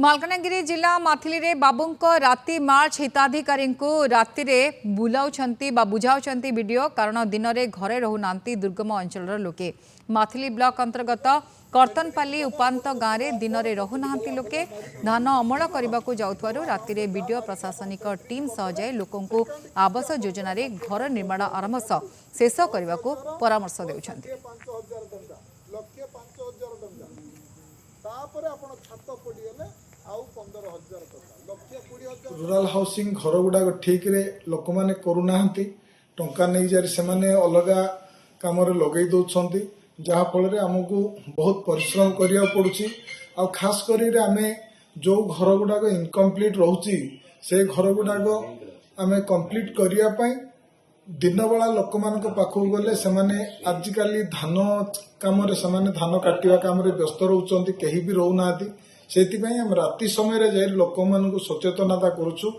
मालकानगिरी जिला माथिली रे बाबूंक राति मार्च हिताधिकारी राति रे बुझाउछंती वीडियो कारण दिन में घरे रहुना दुर्गम अंचल लोके माथिली ब्लॉक अंतर्गत कर्तनपाली उपांत गाँव में दिन में रहुना लोके धान अमल करने को जाउथवारु राति रे वीडियो प्रशासनिक टीम सह जाए लोकों आवास योजना रे घर निर्माण आरंभ शेष करने को परामर्श देउछंती। रूराल हाउसिंग घर गुड़ाक ठीक रे लोक मैंने करूना टंका नहीं जारी से अलग कम लगे दौरान जहाँफल आमको बहुत परिश्रम करा पड़ुछि आ खास कर आम जो घर गुड़ाक इनकम्प्लीट रोचे से घर गुड़ाक आम कंप्लीट करने दिन बेला लोक मान पाखक गले से आजिकल धान कम धान काटा कम व्यस्त रोच कहीं भी रोना से राति समय जाए लोक मान सचेतनता करुछु।